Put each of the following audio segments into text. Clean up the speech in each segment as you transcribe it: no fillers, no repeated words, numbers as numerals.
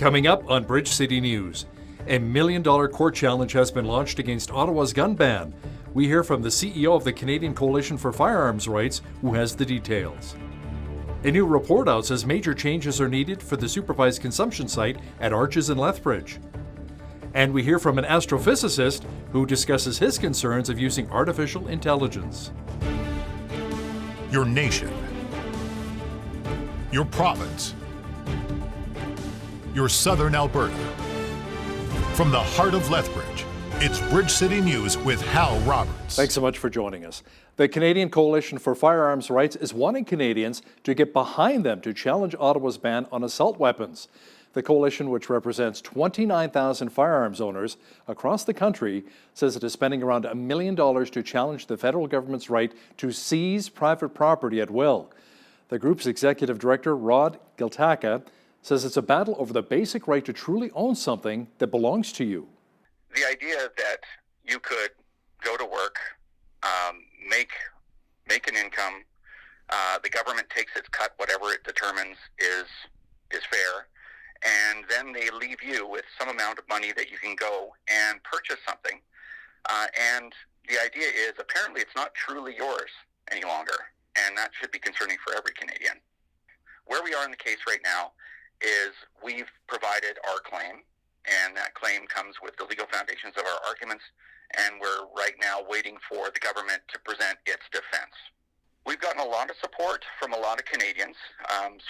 Coming up on Bridge City News, a $1 million court challenge has been launched against Ottawa's gun ban. We hear from the CEO of the Canadian Coalition for Firearms Rights, who has the details. A new report out says major changes are needed for the supervised consumption site at Arches in Lethbridge. And we hear from an astrophysicist who discusses his concerns of using artificial intelligence. Your nation, your province, your southern Alberta. From the heart of Lethbridge, it's Bridge City News with Hal Roberts. Thanks so much for joining us. The Canadian Coalition for Firearms Rights is wanting Canadians to get behind them to challenge Ottawa's ban on assault weapons. The coalition, which represents 29,000 firearms owners across the country, says it is spending around $1 million to challenge the federal government's right to seize private property at will. The group's executive director, Rod Giltaca, says it's a battle over the basic right to truly own something that belongs to you. The idea that you could go to work, make an income, the government takes its cut, whatever it determines is fair, and then they leave you with some amount of money that you can go and purchase something. And the idea is apparently it's not truly yours any longer, and that should be concerning for every Canadian. Where we are in the case right now is we've provided our claim, and that claim comes with the legal foundations of our arguments, and we're right now waiting for the government to present its defense. We've gotten a lot of support from a lot of Canadians.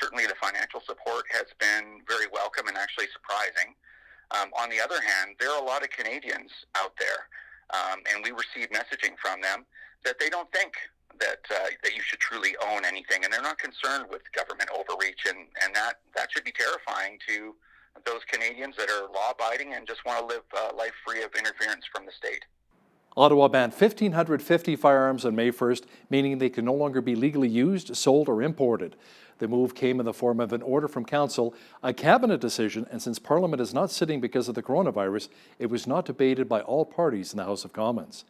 Certainly the financial support has been very welcome and actually surprising. On the other hand, there are a lot of Canadians out there, and we receive messaging from them that they don't think that you should truly own anything, and they're not concerned with government overreach, and that should be terrifying to those Canadians that are law-abiding and just want to live life free of interference from the state. Ottawa banned 1,550 firearms on May 1st, meaning they can no longer be legally used, sold, or imported. The move came in the form of an order from Council, a cabinet decision, and since Parliament is not sitting because of the coronavirus, it was not debated by all parties in the House of Commons.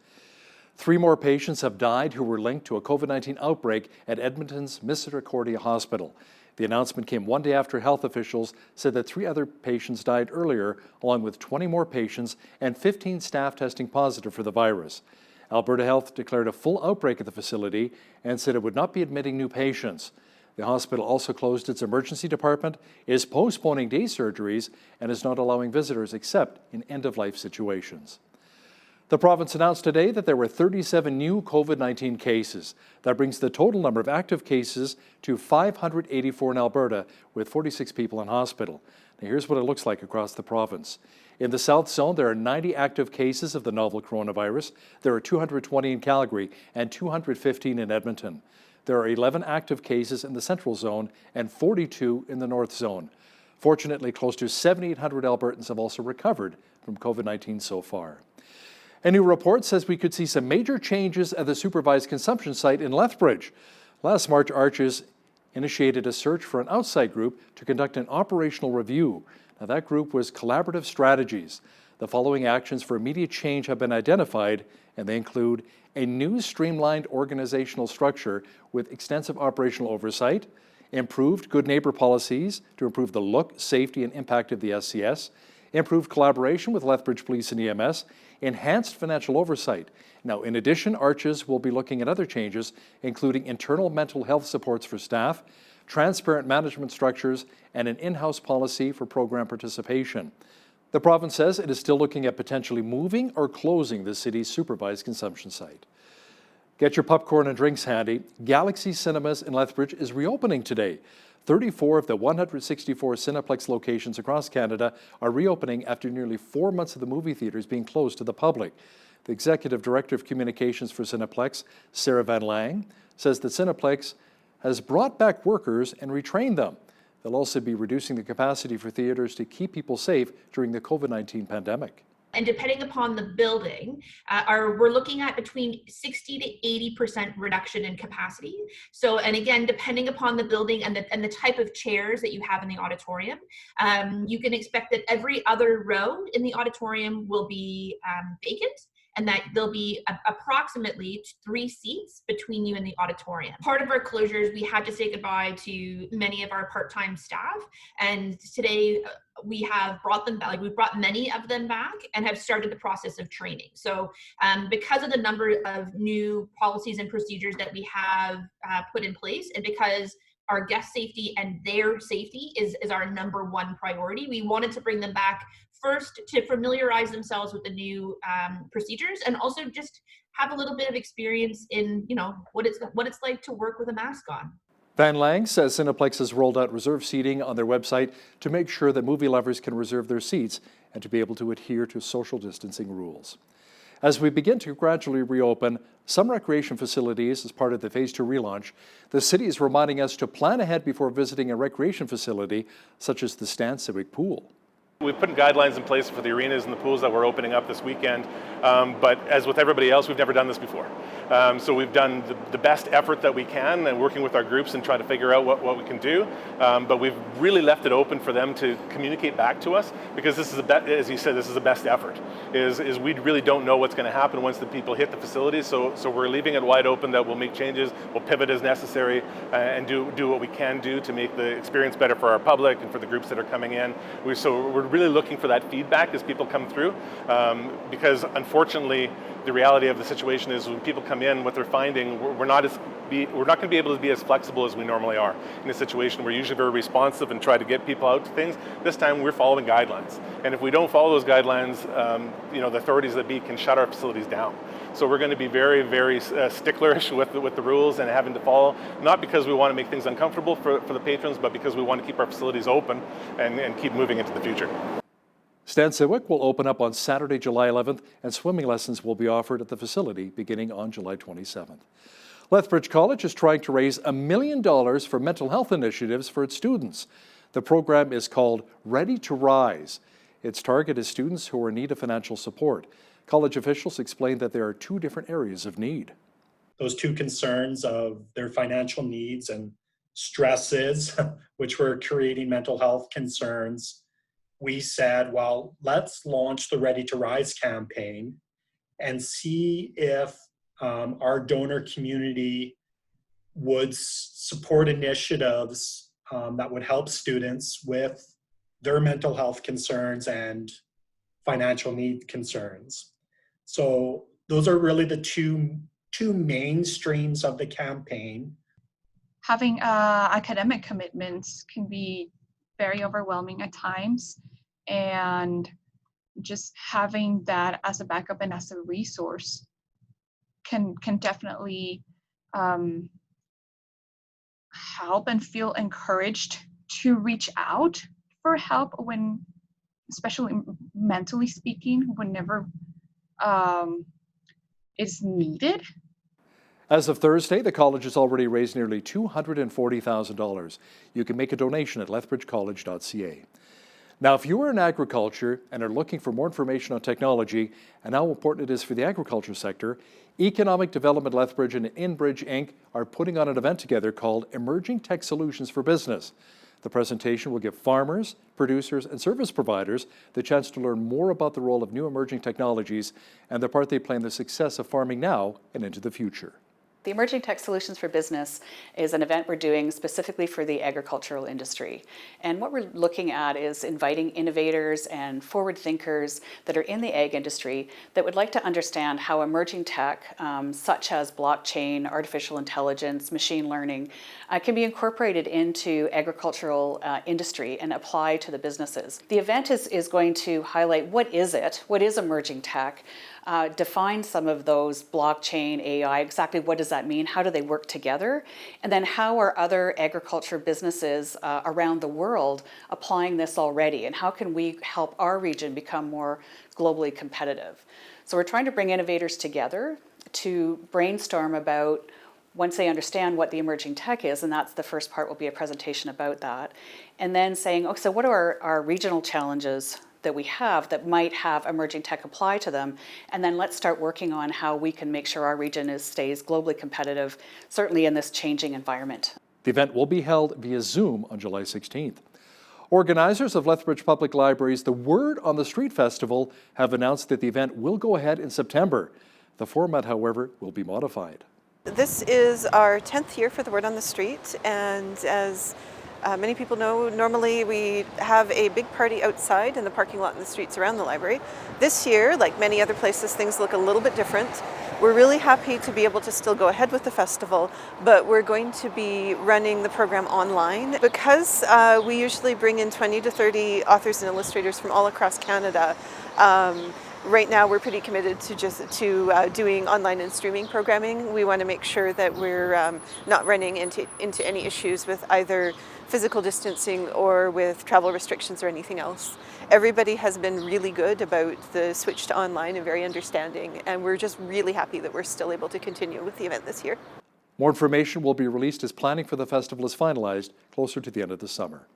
3 more patients have died who were linked to a COVID-19 outbreak at Edmonton's Misericordia Hospital. The announcement came one day after health officials said that 3 other patients died earlier, along with 20 more patients and 15 staff testing positive for the virus. Alberta Health declared a full outbreak at the facility and said it would not be admitting new patients. The hospital also closed its emergency department, is postponing day surgeries, and is not allowing visitors except in end-of-life situations. The province announced today that there were 37 new COVID-19 cases. That brings the total number of active cases to 584 in Alberta, with 46 people in hospital. Now here's what it looks like across the province. In the South Zone, there are 90 active cases of the novel coronavirus. There are 220 in Calgary and 215 in Edmonton. There are 11 active cases in the Central Zone and 42 in the North Zone. Fortunately, close to 7,800 Albertans have also recovered from COVID-19 so far. A new report says we could see some major changes at the supervised consumption site in Lethbridge. Last March, Arches initiated a search for an outside group to conduct an operational review. Now, that group was Collaborative Strategies. The following actions for immediate change have been identified, and they include a new streamlined organizational structure with extensive operational oversight, improved good neighbor policies to improve the look, safety, and impact of the SCS, improved collaboration with Lethbridge Police and EMS, enhanced financial oversight. Now, in addition, Arches will be looking at other changes, including internal mental health supports for staff, transparent management structures, and an in-house policy for program participation. The province says it is still looking at potentially moving or closing the city's supervised consumption site. Get your popcorn and drinks handy. Galaxy Cinemas in Lethbridge is reopening today. 34 of the 164 Cineplex locations across Canada are reopening after nearly 4 months of the movie theaters being closed to the public. The Executive Director of Communications for Cineplex, Sarah Van Lang, says that Cineplex has brought back workers and retrained them. They'll also be reducing the capacity for theaters to keep people safe during the COVID-19 pandemic. And depending upon the building, we're looking at between 60 to 80% reduction in capacity. So, and again, depending upon the building and the type of chairs that you have in the auditorium, you can expect that every other row in the auditorium will be vacant, and that there'll be approximately 3 seats between you and the auditorium. Part of our closures, we had to say goodbye to many of our part-time staff, and today we have brought them back, like we've brought many of them back and have started the process of training. So because of the number of new policies and procedures that we have put in place, and because our guest safety and their safety is our number one priority, we wanted to bring them back first to familiarize themselves with the new procedures, and also just have a little bit of experience in, you know, what it's like to work with a mask on. Van Lang says Cineplex has rolled out reserved seating on their website to make sure that movie lovers can reserve their seats and to be able to adhere to social distancing rules. As we begin to gradually reopen some recreation facilities as part of the Phase 2 relaunch, the city is reminding us to plan ahead before visiting a recreation facility such as the Stan Civic Pool. We've put guidelines in place for the arenas and the pools that we're opening up this weekend, but as with everybody else, we've never done this before. So we've done the best effort that we can and working with our groups and trying to figure out what we can do, but we've really left it open for them to communicate back to us, because this is, as you said, this is the best effort, is we really don't know what's going to happen once the people hit the facilities, so we're leaving it wide open that we'll make changes, we'll pivot as necessary, and do what we can do to make the experience better for our public and for the groups that are coming in. We're really looking for that feedback as people come through, because unfortunately the reality of the situation is when people come in, what they're finding, we're not going to be able to be as flexible as we normally are. In a situation, we're usually very responsive and try to get people out to things. This time we're following guidelines, and if we don't follow those guidelines, the authorities that be can shut our facilities down. So we're going to be very, very sticklerish with the rules and having to follow, not because we want to make things uncomfortable for the patrons, but because we want to keep our facilities open and keep moving into the future. Stan Civic will open up on Saturday, July 11th, and swimming lessons will be offered at the facility beginning on July 27th. Lethbridge College is trying to raise $1 million for mental health initiatives for its students. The program is called Ready to Rise. Its target is students who are in need of financial support. College officials explained that there are two different areas of need. Those two concerns of their financial needs and stresses, which were creating mental health concerns, we said, well, let's launch the Ready to Rise campaign and see if our donor community would support initiatives that would help students with their mental health concerns and financial need concerns. So those are really the two main streams of the campaign. Having academic commitments can be very overwhelming at times, and just having that as a backup and as a resource can definitely help and feel encouraged to reach out for help when, especially mentally speaking, whenever it's needed. As of Thursday, the college has already raised nearly $240,000. You can make a donation at lethbridgecollege.ca. Now, if you are in agriculture and are looking for more information on technology and how important it is for the agriculture sector, Economic Development Lethbridge and InBridge Inc. are putting on an event together called Emerging Tech Solutions for Business. The presentation will give farmers, producers, and service providers the chance to learn more about the role of new emerging technologies and the part they play in the success of farming now and into the future. The Emerging Tech Solutions for Business is an event we're doing specifically for the agricultural industry. And what we're looking at is inviting innovators and forward thinkers that are in the ag industry that would like to understand how emerging tech, such as blockchain, artificial intelligence, machine learning, can be incorporated into agricultural industry and apply to the businesses. The event is going to highlight what is emerging tech, define some of those blockchain, AI, exactly what does that mean, how do they work together, and then how are other agriculture businesses around the world applying this already, and how can we help our region become more globally competitive. So we're trying to bring innovators together to brainstorm about, once they understand what the emerging tech is, and that's the first part, will be a presentation about that, and then saying, so what are our regional challenges that we have that might have emerging tech apply to them, and then let's start working on how we can make sure our region stays globally competitive, certainly in this changing environment. The event will be held via Zoom on July 16th. Organizers of Lethbridge Public Library's The Word on the Street Festival have announced that the event will go ahead in September. The format, however, will be modified. This is our 10th year for The Word on the Street, and as Many people know normally we have a big party outside in the parking lot in the streets around the library. This year, like many other places, things look a little bit different. We're really happy to be able to still go ahead with the festival, but we're going to be running the program online. Because we usually bring in 20 to 30 authors and illustrators from all across Canada, right now we're pretty committed to doing online and streaming programming. We want to make sure that we're not running into any issues with either physical distancing or with travel restrictions or anything else. Everybody has been really good about the switch to online and very understanding, and we're just really happy that we're still able to continue with the event this year. More information will be released as planning for the festival is finalized closer to the end of the summer.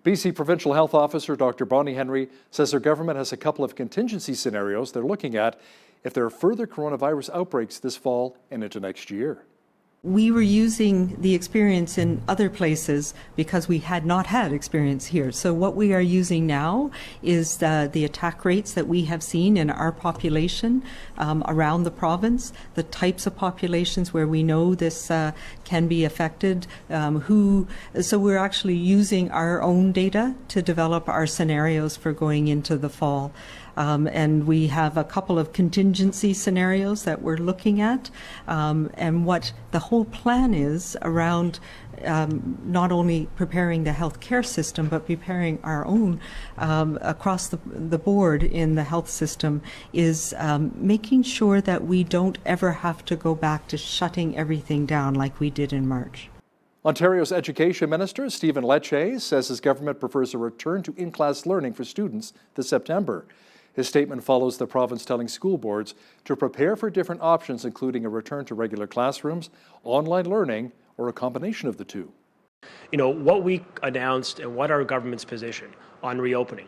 BC Provincial Health Officer Dr. Bonnie Henry says her government has a couple of contingency scenarios they're looking at if there are further coronavirus outbreaks this fall and into next year. We were using the experience in other places because we had not had experience here. So what we are using now is the attack rates that we have seen in our population around the province, the types of populations where we know this can be affected, so we're actually using our own data to develop our scenarios for going into the fall. And we have a couple of contingency scenarios that we're looking at, and what the whole plan is around not only preparing the healthcare system, but preparing our own across the board in the health system is making sure that we don't ever have to go back to shutting everything down like we did in March. Ontario's Education Minister, Stephen Lecce, says his government prefers a return to in-class learning for students this September. His statement follows the province telling school boards to prepare for different options, including a return to regular classrooms, online learning, or a combination of the two. You know, what we announced and what our government's position on reopening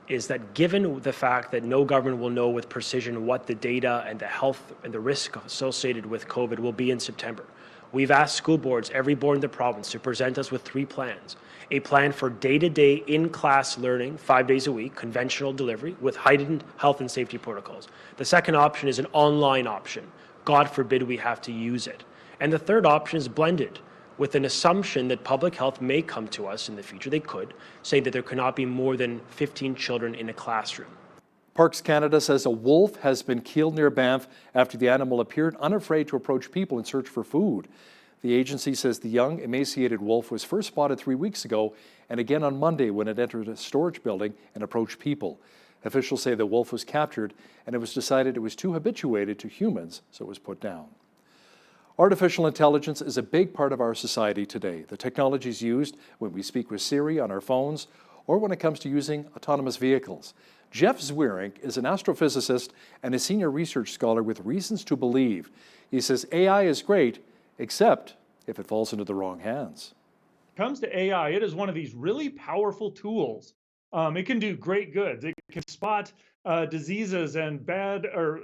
is that given the fact that no government will know with precision what the data and the health and the risk associated with COVID will be in September, we've asked school boards, every board in the province, to present us with 3 plans. A plan for day-to-day in-class learning, 5 days a week, conventional delivery, with heightened health and safety protocols. The second option is an online option. God forbid we have to use it. And the third option is blended, with an assumption that public health may come to us in the future, they could, say that there cannot be more than 15 children in a classroom. Parks Canada says a wolf has been killed near Banff after the animal appeared unafraid to approach people in search for food. The agency says the young, emaciated wolf was first spotted 3 weeks ago and again on Monday when it entered a storage building and approached people. Officials say the wolf was captured and it was decided it was too habituated to humans, so it was put down. Artificial intelligence is a big part of our society today. The technology is used when we speak with Siri on our phones or when it comes to using autonomous vehicles. Jeff Zwierink is an astrophysicist and a senior research scholar with Reasons to Believe. He says AI is great, except if it falls into the wrong hands. When it comes to AI, it is one of these really powerful tools. It can do great goods. It can spot diseases and bad or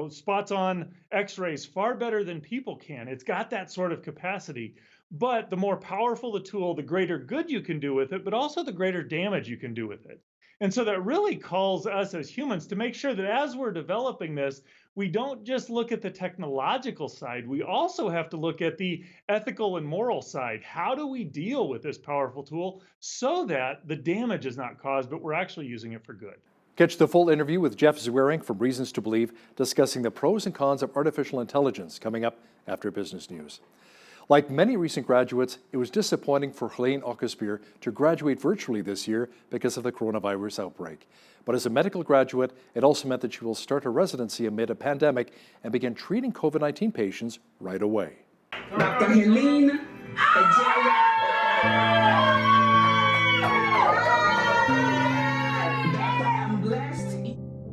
spots on x-rays far better than people can. It's got that sort of capacity. But the more powerful the tool, the greater good you can do with it, but also the greater damage you can do with it. And so that really calls us as humans to make sure that as we're developing this, we don't just look at the technological side, we also have to look at the ethical and moral side. How do we deal with this powerful tool so that the damage is not caused, but we're actually using it for good? Catch the full interview with Jeff Zwierink from Reasons to Believe, discussing the pros and cons of artificial intelligence, coming up after business news. Like many recent graduates, it was disappointing for Helene Aucusbier to graduate virtually this year because of the coronavirus outbreak. But as a medical graduate, it also meant that she will start her residency amid a pandemic and begin treating COVID-19 patients right away. Dr. Helene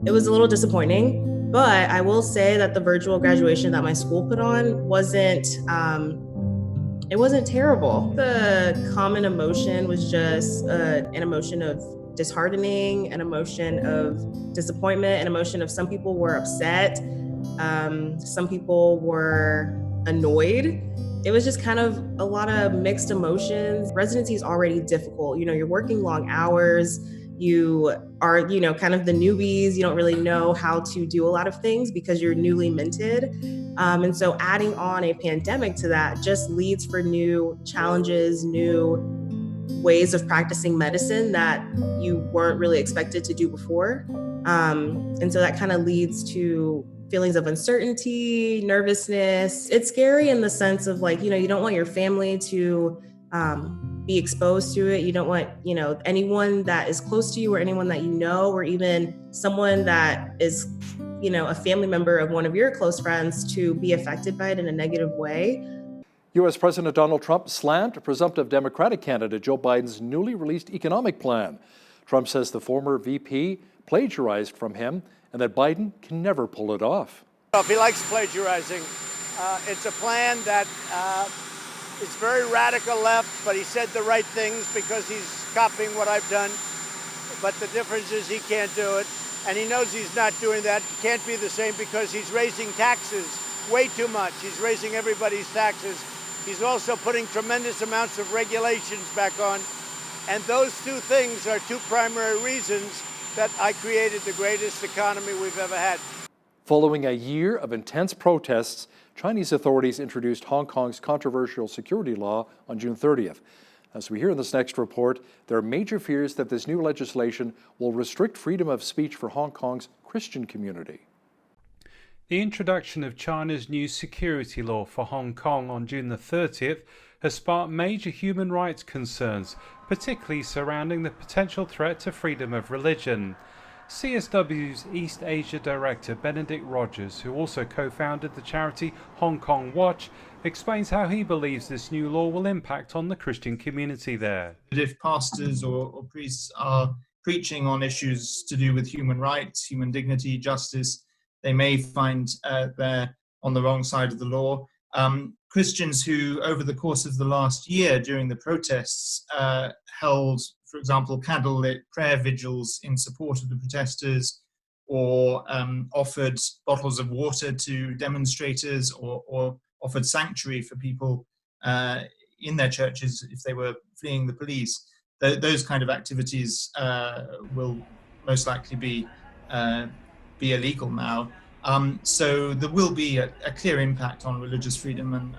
It was a little disappointing, but I will say that the virtual graduation that my school put on wasn't terrible. The common emotion was just an emotion of disheartening, an emotion of disappointment, an emotion of some people were upset, some people were annoyed. It was just kind of a lot of mixed emotions. Residency is already difficult. You're working long hours. You are, kind of the newbies. You don't really know how to do a lot of things because you're newly minted. And so adding on a pandemic to that just leads for new challenges, new ways of practicing medicine that you weren't really expected to do before. And so that kind of leads to feelings of uncertainty, nervousness. It's scary in the sense of like, you don't want your family to be exposed to it. You don't want, anyone that is close to you or anyone that or even someone that is, a family member of one of your close friends to be affected by it in a negative way. U.S. President Donald Trump slammed presumptive Democratic candidate Joe Biden's newly released economic plan. Trump says the former VP plagiarized from him and that Biden can never pull it off. If he likes plagiarizing, it's a plan that is very radical left, but he said the right things because he's copying what I've done. But the difference is he can't do it, and he knows he's not doing that. It can't be the same because he's raising taxes way too much. He's raising everybody's taxes. He's also putting tremendous amounts of regulations back on. And those two things are two primary reasons that I created the greatest economy we've ever had. Following a year of intense protests, Chinese authorities introduced Hong Kong's controversial security law on June 30th. As we hear in this next report, there are major fears that this new legislation will restrict freedom of speech for Hong Kong's Christian community. The introduction of China's new security law for Hong Kong on June the 30th has sparked major human rights concerns, particularly surrounding the potential threat to freedom of religion. CSW's East Asia Director Benedict Rogers, who also co-founded the charity Hong Kong Watch, explains how he believes this new law will impact on the Christian community there. If pastors or priests are preaching on issues to do with human rights, human dignity, justice, they may find they're on the wrong side of the law. Christians who, over the course of the last year during the protests, held, for example, candlelit prayer vigils in support of the protesters, or offered bottles of water to demonstrators, or offered sanctuary for people in their churches if they were fleeing the police. Those kind of activities will most likely be illegal now. So there will be a clear impact on religious freedom and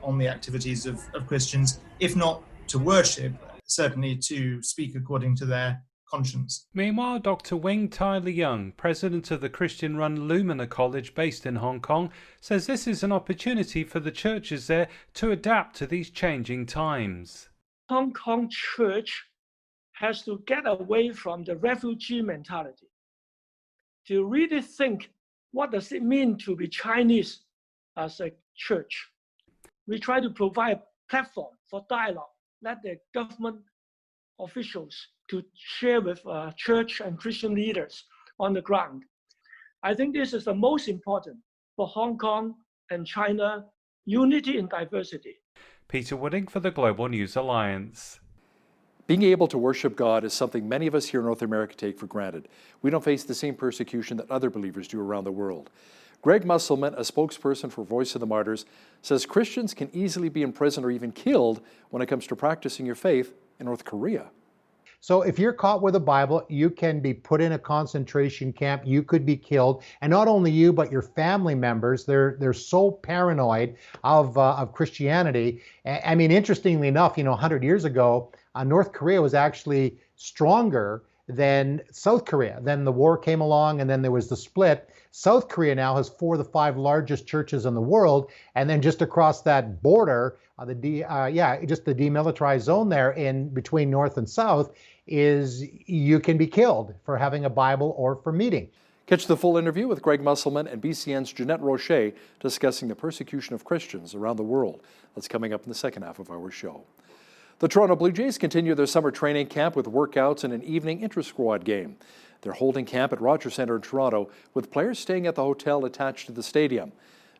on the activities of Christians, if not to worship, certainly to speak according to their conscience. Meanwhile, Dr. Wing Tai Leung, president of the Christian-run Lumina College based in Hong Kong, says this is an opportunity for the churches there to adapt to these changing times. Hong Kong church has to get away from the refugee mentality, to really think, what does it mean to be Chinese as a church? We try to provide a platform for dialogue, let the government officials to share with church and Christian leaders on the ground. I think this is the most important for Hong Kong and China, unity in diversity. Peter Wooding for the Global News Alliance. Being able to worship God is something many of us here in North America take for granted. We don't face the same persecution that other believers do around the world. Greg Musselman, a spokesperson for Voice of the Martyrs, says Christians can easily be imprisoned or even killed when it comes to practicing your faith in North Korea. So if you're caught with a Bible, you can be put in a concentration camp. You could be killed. And not only you, but your family members. They're so paranoid of Christianity. I mean, interestingly enough, 100 years ago, North Korea was actually stronger than South Korea. Then the war came along and then there was the split. South Korea now has 4 of the 5 largest churches in the world. And then just across that border, just the demilitarized zone there in between North and South is you can be killed for having a Bible or for meeting. Catch the full interview with Greg Musselman and BCN's Jeanette Roche discussing the persecution of Christians around the world. That's coming up in the second half of our show. The Toronto Blue Jays continue their summer training camp with workouts and an evening inter-squad game. They're holding camp at Rogers Centre in Toronto with players staying at the hotel attached to the stadium.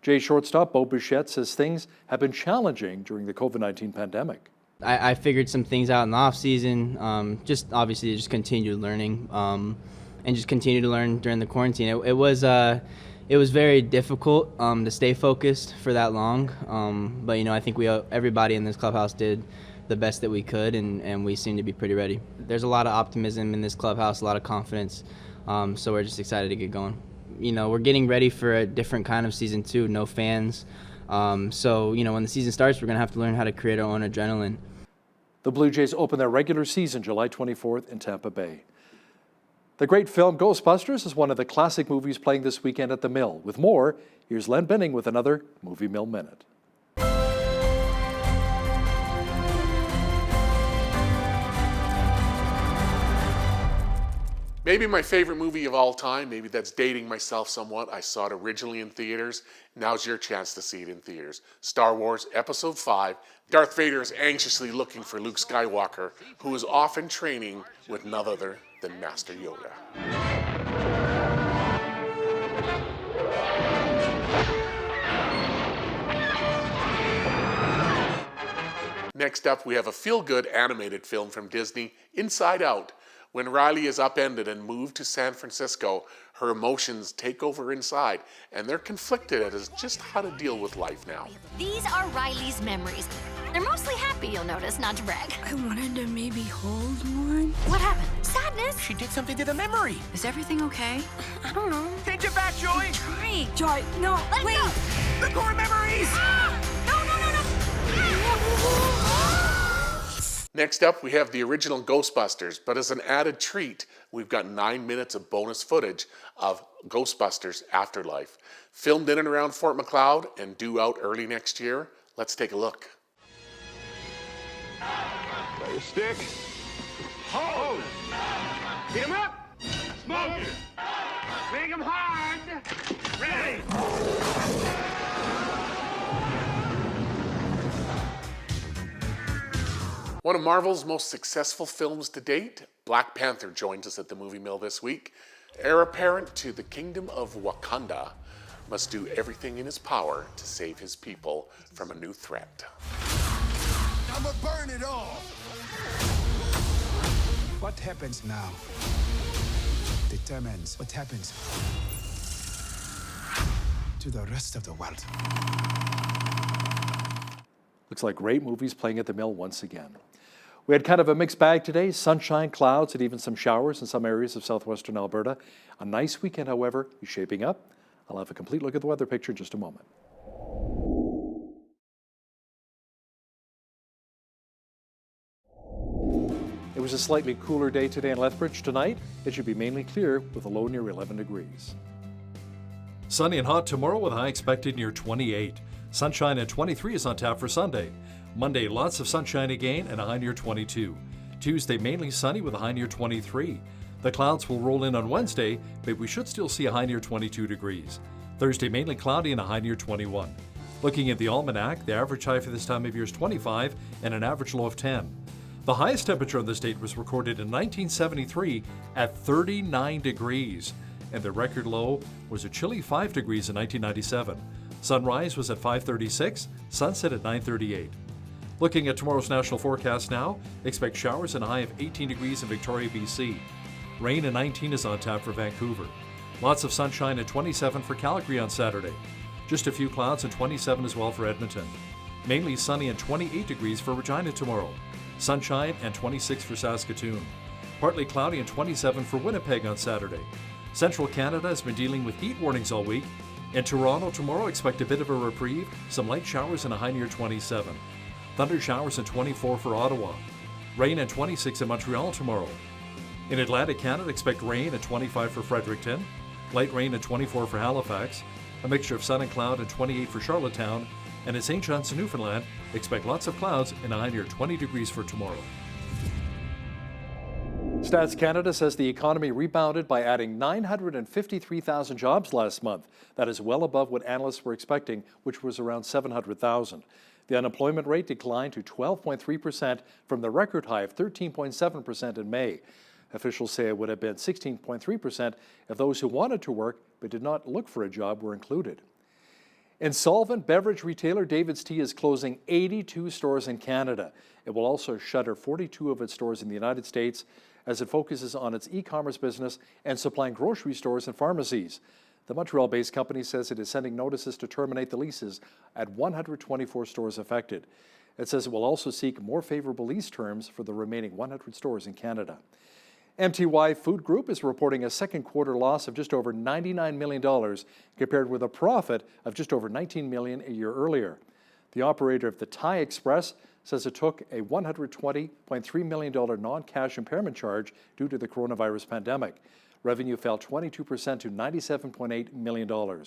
Jays shortstop Bo Bichette says things have been challenging during the COVID-19 pandemic. I figured some things out in the off season, just continued learning and just continue to learn during the quarantine. It was very difficult to stay focused for that long, but I think everybody in this clubhouse did the best that we could, and we seem to be pretty ready. There's a lot of optimism in this clubhouse, a lot of confidence, so we're just excited to get going. We're getting ready for a different kind of season too, no fans. So when the season starts, we're going to have to learn how to create our own adrenaline. The Blue Jays open their regular season July 24th in Tampa Bay. The great film Ghostbusters is one of the classic movies playing this weekend at the Mill. With more, here's Len Binning with another Movie Mill Minute. Maybe my favorite movie of all time, maybe that's dating myself somewhat. I saw it originally in theaters. Now's your chance to see it in theaters. Star Wars Episode 5. Darth Vader is anxiously looking for Luke Skywalker, who is off in training with none other than Master Yoda. Next up, we have a feel-good animated film from Disney, Inside Out. When Riley is upended and moved to San Francisco, her emotions take over inside, and they're conflicted as just how to deal with life now. These are Riley's memories. They're mostly happy, you'll notice, not to brag. I wanted to maybe hold one. What happened? Sadness? She did something to the memory. Is everything okay? I don't know. Take it back, Joy. I'm trying. Joy, no, Let wait. go. The core memories. Next up, we have the original Ghostbusters, but as an added treat, we've got 9 minutes of bonus footage of Ghostbusters Afterlife. Filmed in and around Fort McLeod and due out early next year. Let's take a look. Got your stick. Hold. Beat him up. Smoke it. Make him hard. Ready. One of Marvel's most successful films to date, Black Panther joins us at the Movie Mill this week. Heir apparent to the kingdom of Wakanda must do everything in his power to save his people from a new threat. I'ma burn it all. What happens now determines what happens to the rest of the world. Looks like great movies playing at the Mill once again. We had kind of a mixed bag today, sunshine, clouds, and even some showers in some areas of southwestern Alberta. A nice weekend, however, is shaping up. I'll have a complete look at the weather picture in just a moment. It was a slightly cooler day today in Lethbridge. Tonight, it should be mainly clear with a low near 11 degrees. Sunny and hot tomorrow with a high expected near 28. Sunshine at 23 is on tap for Sunday. Monday, lots of sunshine again and a high near 22. Tuesday, mainly sunny with a high near 23. The clouds will roll in on Wednesday, but we should still see a high near 22 degrees. Thursday, mainly cloudy and a high near 21. Looking at the almanac, the average high for this time of year is 25 and an average low of 10. The highest temperature on this date was recorded in 1973 at 39 degrees, and the record low was a chilly 5 degrees in 1997. Sunrise was at 5:36, sunset at 9:38. Looking at tomorrow's national forecast now, expect showers and a high of 18 degrees in Victoria, BC. Rain at 19 is on tap for Vancouver. Lots of sunshine at 27 for Calgary on Saturday. Just a few clouds and 27 as well for Edmonton. Mainly sunny and 28 degrees for Regina tomorrow. Sunshine and 26 for Saskatoon. Partly cloudy and 27 for Winnipeg on Saturday. Central Canada has been dealing with heat warnings all week. In Toronto tomorrow, expect a bit of a reprieve, some light showers and a high near 27. Thunder showers and 24 for Ottawa. Rain and 26 in Montreal tomorrow. In Atlantic Canada, expect rain at 25 for Fredericton. Light rain at 24 for Halifax. A mixture of sun and cloud at 28 for Charlottetown. And in St. John's, Newfoundland, expect lots of clouds and a high near 20 degrees for tomorrow. Stats Canada says the economy rebounded by adding 953,000 jobs last month. That is well above what analysts were expecting, which was around 700,000. The unemployment rate declined to 12.3% from the record high of 13.7% in May. Officials say it would have been 16.3% if those who wanted to work but did not look for a job were included. Insolvent beverage retailer David's Tea is closing 82 stores in Canada. It will also shutter 42 of its stores in the United States as it focuses on its e-commerce business and supplying grocery stores and pharmacies. The Montreal-based company says it is sending notices to terminate the leases at 124 stores affected. It says it will also seek more favorable lease terms for the remaining 100 stores in Canada. MTY Food Group is reporting a second quarter loss of just over $99 million compared with a profit of just over $19 million a year earlier. The operator of the Thai Express says it took a $120.3 million non-cash impairment charge due to the coronavirus pandemic. Revenue fell 22% to $97.8 million.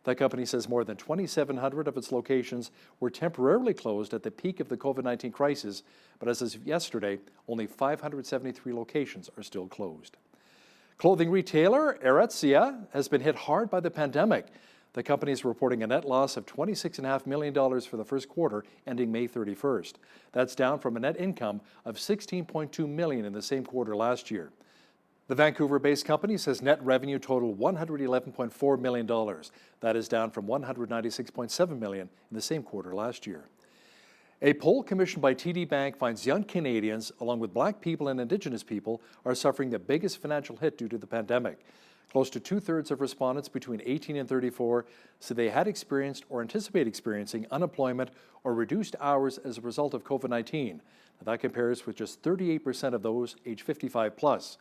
That company says more than 2,700 of its locations were temporarily closed at the peak of the COVID-19 crisis, but as of yesterday, only 573 locations are still closed. Clothing retailer Aritzia has been hit hard by the pandemic. The company is reporting a net loss of $26.5 million for the first quarter, ending May 31st. That's down from a net income of $16.2 million in the same quarter last year. The Vancouver-based company says net revenue totaled $111.4 million. That is down from $196.7 million in the same quarter last year. A poll commissioned by TD Bank finds young Canadians, along with Black people and Indigenous people, are suffering the biggest financial hit due to the pandemic. Close to 2/3 of respondents between 18 and 34 said they had experienced or anticipate experiencing unemployment or reduced hours as a result of COVID-19. That compares with just 38% of those age 55 plus.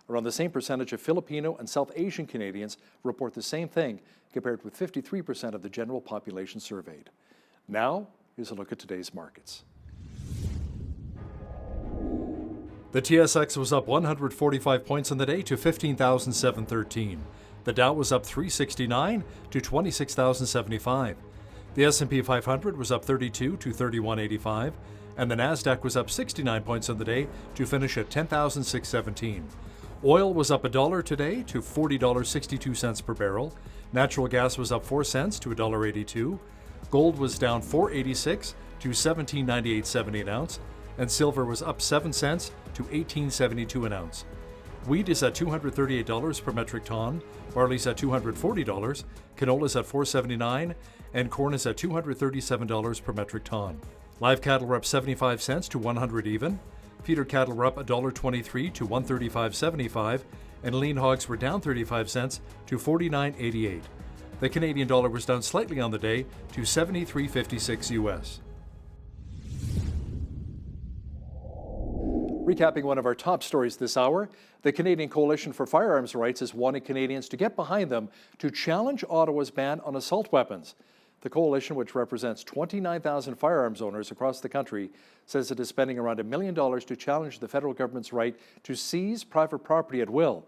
Around the same percentage of Filipino and South Asian Canadians report the same thing, compared with 53% of the general population surveyed. Now, here's a look at today's markets. The TSX was up 145 points on the day to 15,713. The Dow was up 369 to 26,075. The S&P 500 was up 32 to 3185, and the Nasdaq was up 69 points on the day to finish at 10,617. Oil was up $1 today to $40.62 per barrel. Natural gas was up 4 cents to $1.82. Gold was down $4.86 to $17.9870 an ounce, and silver was up 7 cents to $18.72 an ounce. Wheat is at $238 per metric ton, barley's at $240, canola's at $4.79, and corn is at $237 per metric ton. Live cattle were up 75 cents to 100 even. Feeder cattle were up $1.23 to $135.75, and lean hogs were down 35 cents to $49.88. The Canadian dollar was down slightly on the day to 73.56 US. Recapping one of our top stories this hour, the Canadian Coalition for Firearms Rights is wanting Canadians to get behind them to challenge Ottawa's ban on assault weapons. The coalition, which represents 29,000 firearms owners across the country, says it is spending around $1 million to challenge the federal government's right to seize private property at will.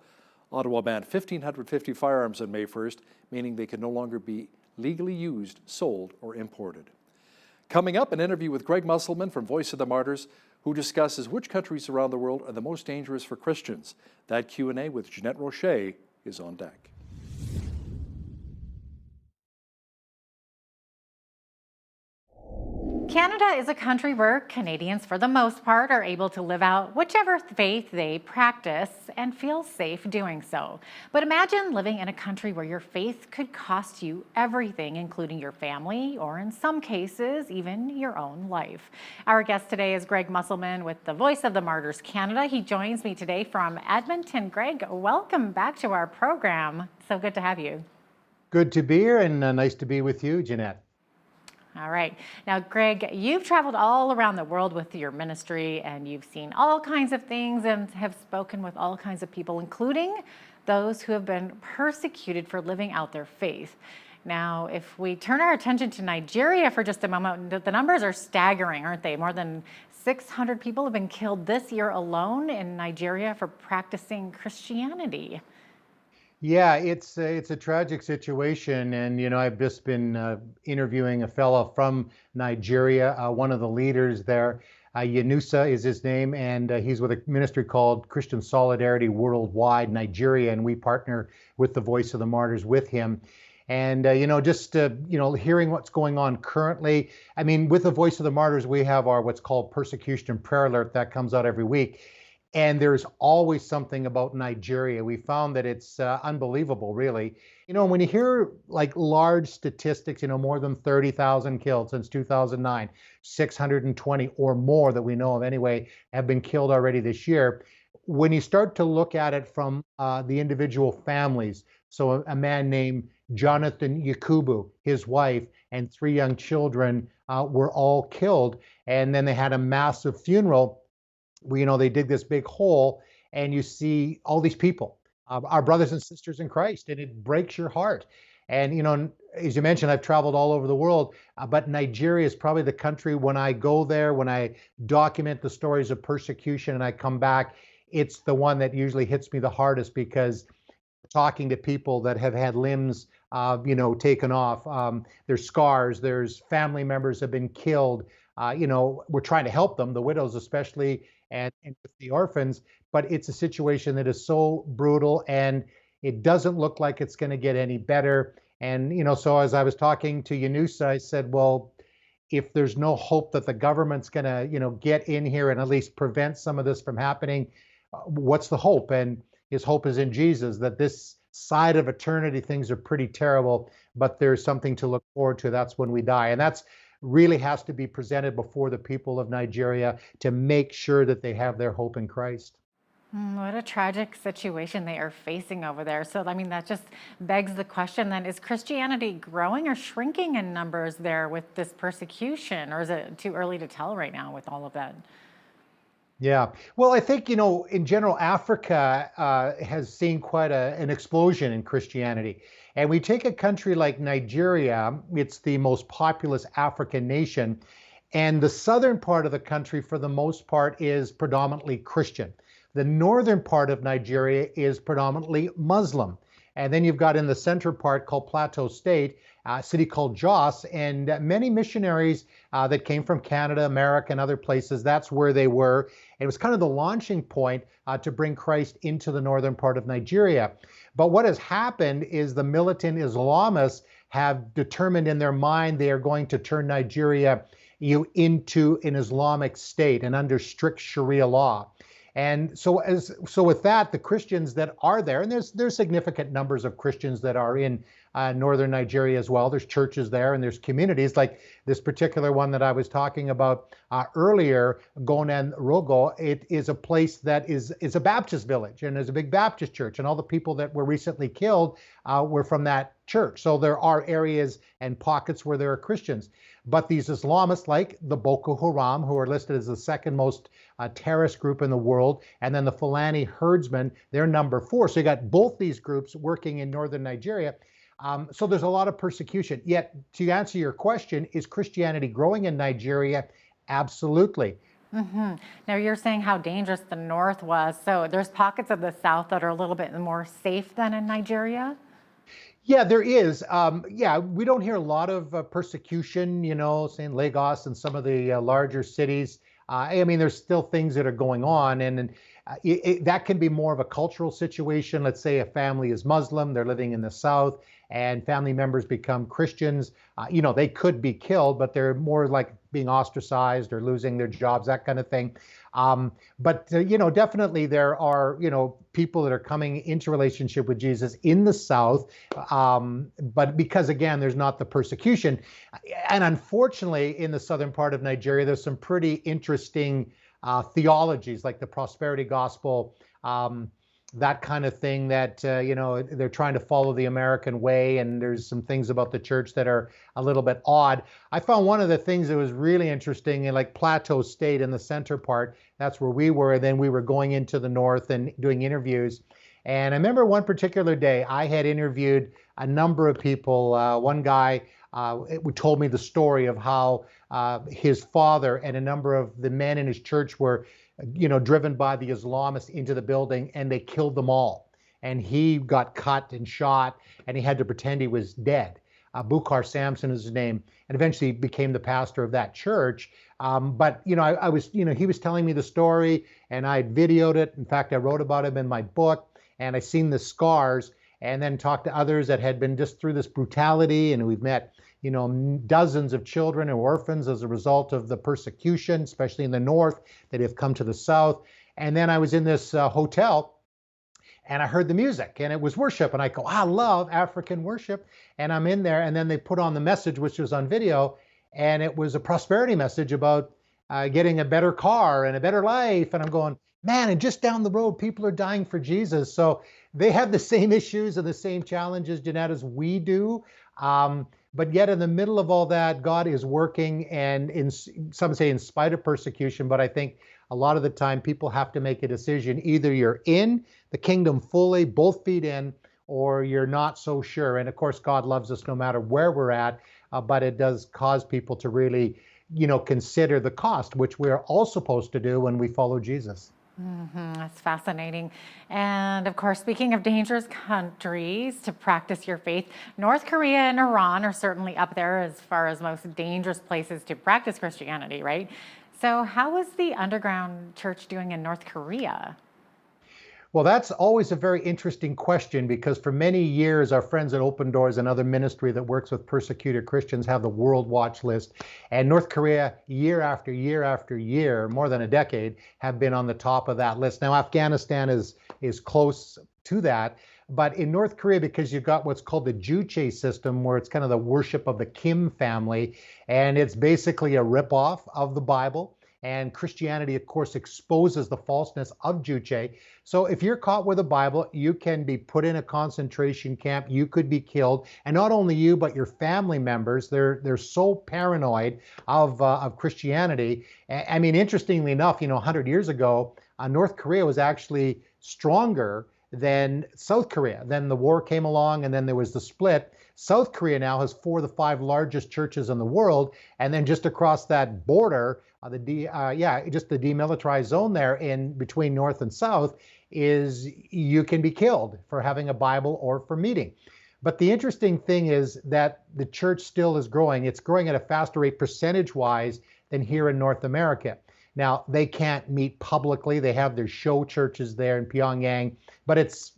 Ottawa banned 1,550 firearms on May 1st, meaning they can no longer be legally used, sold, or imported. Coming up, an interview with Greg Musselman from Voice of the Martyrs, who discusses which countries around the world are the most dangerous for Christians. That Q&A with Jeanette Roche is on deck. Canada is a country where Canadians, for the most part, are able to live out whichever faith they practice and feel safe doing so. But imagine living in a country where your faith could cost you everything, including your family, or in some cases, even your own life. Our guest today is Greg Musselman with the Voice of the Martyrs Canada. He joins me today from Edmonton. Greg, welcome back to our program. So good to have you. Good to be here, and nice to be with you, Jeanette. All right. Now, Greg, you've traveled all around the world with your ministry, and you've seen all kinds of things and have spoken with all kinds of people, including those who have been persecuted for living out their faith. Now, if we turn our attention to Nigeria for just a moment, the numbers are staggering, aren't they? More than 600 people have been killed this year alone in Nigeria for practicing Christianity. Yeah, it's a tragic situation, and I've just been interviewing a fellow from Nigeria, one of the leaders there. Yunusa is his name, and he's with a ministry called Christian Solidarity Worldwide Nigeria, and we partner with the Voice of the Martyrs with him. And hearing what's going on currently. I mean, with the Voice of the Martyrs, we have our what's called Persecution and Prayer Alert that comes out every week. And there's always something about Nigeria. We found that it's unbelievable, really. When you hear like large statistics, more than 30,000 killed since 2009, 620 or more that we know of anyway, have been killed already this year. When you start to look at it from the individual families, so a man named Jonathan Yakubu, his wife, and 3 young children were all killed. And then they had a massive funeral. They dig this big hole, and you see all these people, our brothers and sisters in Christ, and it breaks your heart. And, as you mentioned, I've traveled all over the world, but Nigeria is probably the country when I go there, when I document the stories of persecution and I come back, it's the one that usually hits me the hardest because talking to people that have had limbs, taken off, there's scars, there's family members have been killed. We're trying to help them, the widows especially, and the orphans, but it's a situation that is so brutal and it doesn't look like it's going to get any better. And, so as I was talking to Yunusa, I said, well, if there's no hope that the government's going to, get in here and at least prevent some of this from happening, what's the hope? And his hope is in Jesus, that this side of eternity, things are pretty terrible, but there's something to look forward to. That's when we die. And that's really has to be presented before the people of Nigeria to make sure that they have their hope in Christ. What a tragic situation they are facing over there. So, that just begs the question then, is Christianity growing or shrinking in numbers there with this persecution? Or is it too early to tell right now with all of that? Yeah. Well, I think, in general, Africa has seen quite an explosion in Christianity. And we take a country like Nigeria, it's the most populous African nation. And the southern part of the country, for the most part, is predominantly Christian. The northern part of Nigeria is predominantly Muslim. And then you've got in the center part called Plateau State, a city called Jos, and many missionaries that came from Canada, America, and other places, that's where they were. It was kind of the launching point to bring Christ into the northern part of Nigeria. But what has happened is the militant Islamists have determined in their mind they are going to turn Nigeria into an Islamic state and under strict Sharia law. And so with that, the Christians that are there, and there's significant numbers of Christians that are in northern Nigeria as well. There's churches there and there's communities like this particular one that I was talking about earlier, Gonan Rogo. It is a place that is a Baptist village and there's a big Baptist church, and all the people that were recently killed were from that church. So there are areas and pockets where there are Christians. But these Islamists, like the Boko Haram, who are listed as the second most terrorist group in the world, and then the Fulani herdsmen, they're number 4. So you got both these groups working in northern Nigeria. So there's a lot of persecution. Yet, to answer your question, is Christianity growing in Nigeria? Absolutely. Mm-hmm. Now, you're saying how dangerous the north was. So there's pockets of the south that are a little bit more safe than in Nigeria? Yeah, there is. We don't hear a lot of persecution, say in Lagos and some of the larger cities. There's still things that are going on, and that can be more of a cultural situation. Let's say a family is Muslim, they're living in the south, and family members become Christians. They could be killed, but they're more like being ostracized or losing their jobs, that kind of thing. But definitely there are, people that are coming into relationship with Jesus in the South. But because, again, there's not the persecution. And unfortunately, in the southern part of Nigeria, there's some pretty interesting theologies like the prosperity gospel, that kind of thing that, they're trying to follow the American way. And there's some things about the church that are a little bit odd. I found one of the things that was really interesting in like Plateau State in the center part, that's where we were. And then we were going into the north and doing interviews. And I remember one particular day I had interviewed a number of people. One guy told me the story of how his father and a number of the men in his church were driven by the Islamists into the building, and they killed them all. And he got cut and shot, and he had to pretend he was dead. Bukhar Samson is his name, and eventually became the pastor of that church. But I was, he was telling me the story, and I videoed it. In fact, I wrote about him in my book, and I seen the scars, and then talked to others that had been just through this brutality, and we've met dozens of children and orphans as a result of the persecution, especially in the north, that have come to the south. And then I was in this hotel and I heard the music and it was worship. And I go, I love African worship. And I'm in there, and then they put on the message, which was on video. And it was a prosperity message about getting a better car and a better life. And I'm going, man, and just down the road, people are dying for Jesus. So they have the same issues and the same challenges, Jeanette, as we do. But yet in the middle of all that, God is working, and some say in spite of persecution, but I think a lot of the time people have to make a decision. Either you're in the kingdom fully, both feet in, or you're not so sure. And of course, God loves us no matter where we're at, but it does cause people to really, consider the cost, which we're all supposed to do when we follow Jesus. That's fascinating. And of course, speaking of dangerous countries to practice your faith, North Korea and Iran are certainly up there as far as most dangerous places to practice Christianity, right? So how is the underground church doing in North Korea? Well, that's always a very interesting question, because for many years, our friends at Open Doors, another ministry that works with persecuted Christians, have the World Watch List. And North Korea, year after year after year, more than a decade, have been on the top of that list. Now, Afghanistan is close to that. But in North Korea, because you've got what's called the Juche system, where it's kind of the worship of the Kim family, and it's basically a ripoff of the Bible. And Christianity, of course, exposes the falseness of Juche. So if you're caught with a Bible, you can be put in a concentration camp. You could be killed. And not only you, but your family members. They're so paranoid of Christianity. I mean, interestingly enough, 100 years ago, North Korea was actually stronger than South Korea. Then the war came along, and then there was the split. South Korea now has 4 of the 5 largest churches in the world. And then just across that border, just the demilitarized zone there in between North and South, is you can be killed for having a Bible or for meeting. But the interesting thing is that the church still is growing. It's growing at a faster rate percentage-wise than here in North America. Now, they can't meet publicly. They have their show churches there in Pyongyang, but it's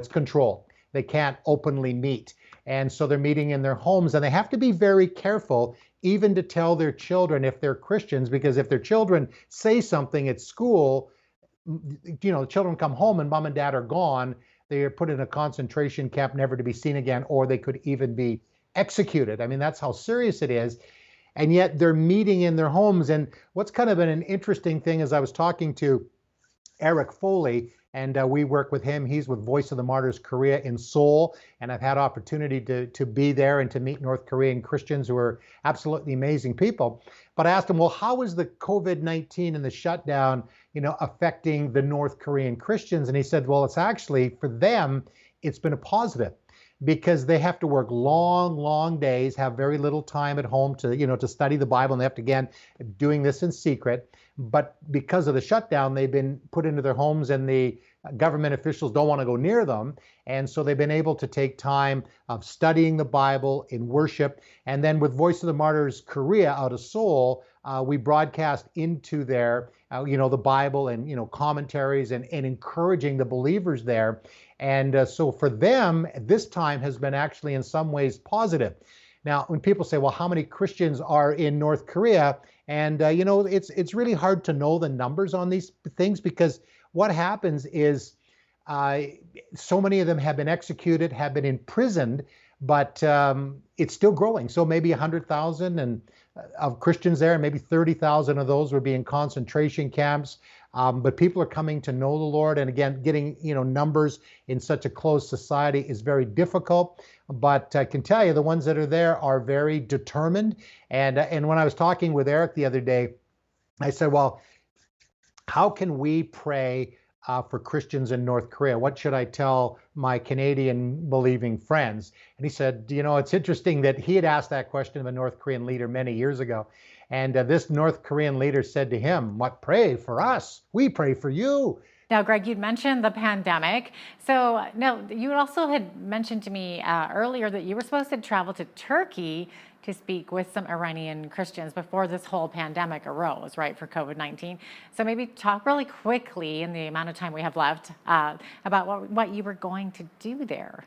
controlled. They can't openly meet. And so they're meeting in their homes, and they have to be very careful even to tell their children if they're Christians, because if their children say something at school, the children come home and mom and dad are gone. They are put in a concentration camp, never to be seen again, or they could even be executed. I mean, that's how serious it is. And yet they're meeting in their homes. And what's kind of been an interesting thing is I was talking to Eric Foley, and we work with him. He's with Voice of the Martyrs Korea in Seoul, and I've had opportunity to be there and to meet North Korean Christians who are absolutely amazing people. But I asked him, well, how is the COVID-19 and the shutdown, affecting the North Korean Christians? And he said, well, it's actually, for them, it's been a positive, because they have to work long, long days, have very little time at home to study the Bible, and they have to, again, doing this in secret. But because of the shutdown, they've been put into their homes, and the government officials don't want to go near them. And so they've been able to take time of studying the Bible in worship. And then with Voice of the Martyrs Korea out of Seoul, we broadcast into their, the Bible and, commentaries and encouraging the believers there. And so for them, this time has been actually in some ways positive. Now, when people say, well, how many Christians are in North Korea? And, it's really hard to know the numbers on these things, because what happens is so many of them have been executed, have been imprisoned, but it's still growing. So maybe 100,000 of Christians there, and maybe 30,000 of those would be in concentration camps. But people are coming to know the Lord. And again, getting numbers in such a closed society is very difficult. But I can tell you, the ones that are there are very determined. And when I was talking with Eric the other day, I said, well, how can we pray for Christians in North Korea? What should I tell my Canadian believing friends? And he said, it's interesting that he had asked that question of a North Korean leader many years ago. And this North Korean leader said to him, what, pray for us? We pray for you. Now, Greg, you'd mentioned the pandemic. So now you also had mentioned to me earlier that you were supposed to travel to Turkey to speak with some Iranian Christians before this whole pandemic arose, right, for COVID-19. So maybe talk really quickly, in the amount of time we have left, about what you were going to do there.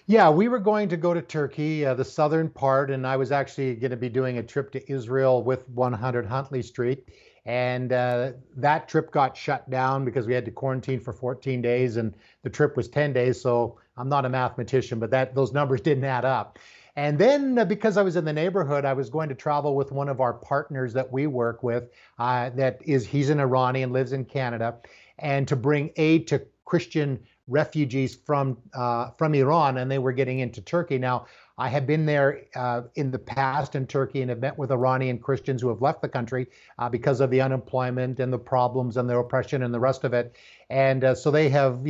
Yeah, we were going to go to Turkey, the southern part, and I was actually going to be doing a trip to Israel with 100 Huntley Street. And that trip got shut down because we had to quarantine for 14 days, and the trip was 10 days. So I'm not a mathematician, but those numbers didn't add up. And then because I was in the neighborhood, I was going to travel with one of our partners that we work with. He's an Iranian, lives in Canada. and to bring aid to Christian refugees from Iran, and they were getting into Turkey. Now, I have been there in the past in Turkey and have met with Iranian Christians who have left the country because of the unemployment and the problems and the oppression and the rest of it. And so they have,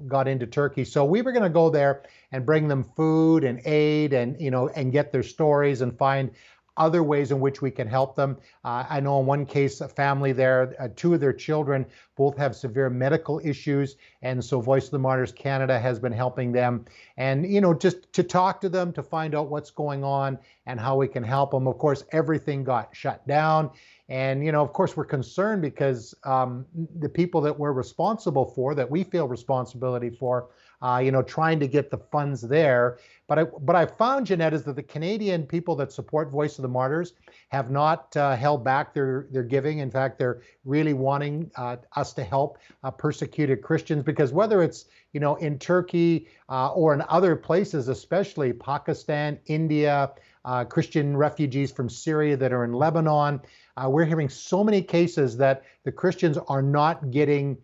got into Turkey. So we were going to go there and bring them food and aid and, and get their stories and find other ways in which we can help them. I know in one case, a family there, 2 of their children both have severe medical issues. And so Voice of the Martyrs Canada has been helping them. And, just to talk to them, to find out what's going on and how we can help them. Of course, everything got shut down. And, of course, we're concerned because the people that we're responsible for, that we feel responsibility for, trying to get the funds there. But I found, Jeanette, is that the Canadian people that support Voice of the Martyrs have not held back their giving. In fact, they're really wanting us to help persecuted Christians, because whether it's, in Turkey or in other places, especially Pakistan, India, Christian refugees from Syria that are in Lebanon, we're hearing so many cases that the Christians are not getting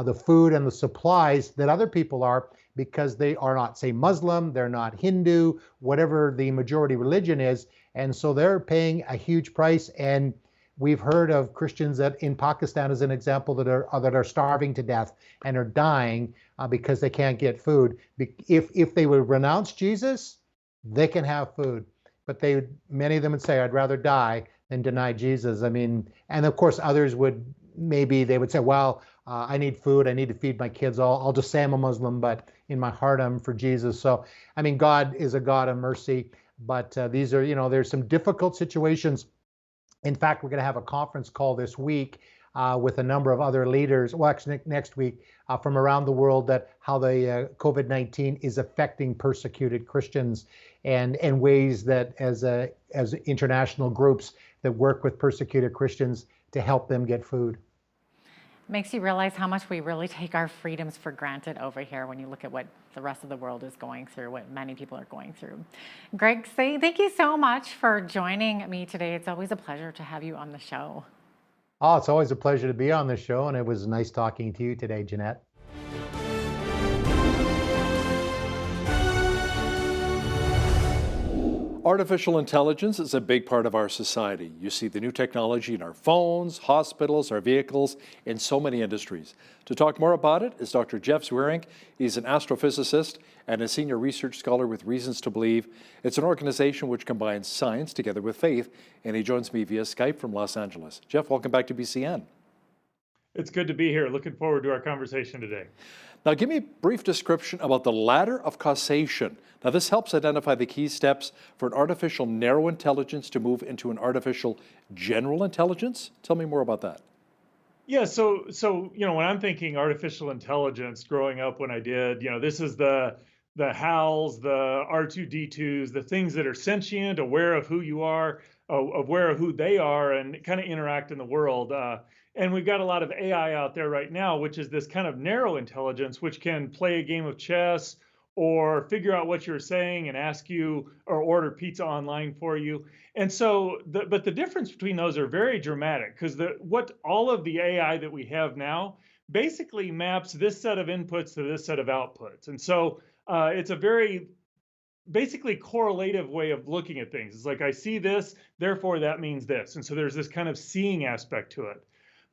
the food and the supplies that other people are, because they are not, say, Muslim, they're not Hindu, whatever the majority religion is. And so they're paying a huge price. And we've heard of Christians that in Pakistan, as an example, that are starving to death and are dying because they can't get food. If they would renounce Jesus, they can have food. But many of them would say, I'd rather die than deny Jesus. I mean, and of course others they would say, well, I need food, I need to feed my kids. I'll just say I'm a Muslim, but in my heart I'm for Jesus. So, I mean, God is a God of mercy, but these are, there's some difficult situations. In fact, we're going to have a conference call this week with a number of other leaders, well, actually next week, from around the world, that how the COVID-19 is affecting persecuted Christians, and ways that as international groups that work with persecuted Christians to help them get food. Makes you realize how much we really take our freedoms for granted over here when you look at what the rest of the world is going through, what many people are going through. Greg, thank you so much for joining me today. It's always a pleasure to have you on the show. Oh, it's always a pleasure to be on the show, and it was nice talking to you today, Jeanette. Artificial intelligence is a big part of our society. You see the new technology in our phones, hospitals, our vehicles, in so many industries. To talk more about it is Dr. Jeff Zweerink. He's an astrophysicist and a senior research scholar with Reasons to Believe. It's an organization which combines science together with faith, and he joins me via Skype from Los Angeles. Jeff, welcome back to BCN. It's good to be here. Looking forward to our conversation today. Now, give me a brief description about the ladder of causation. Now, this helps identify the key steps for an artificial narrow intelligence to move into an artificial general intelligence. Tell me more about that. Yeah, so when I'm thinking artificial intelligence, growing up when I did, this is the HALs, the R2D2s, the things that are sentient, aware of who you are, aware of who they are, and kind of interact in the world. And we've got a lot of AI out there right now, which is this kind of narrow intelligence, which can play a game of chess or figure out what you're saying and ask you or order pizza online for you. And so, but the difference between those are very dramatic, because what all of the AI that we have now basically maps this set of inputs to this set of outputs. And so it's a very basically correlative way of looking at things. It's like, I see this, therefore that means this. And so there's this kind of seeing aspect to it.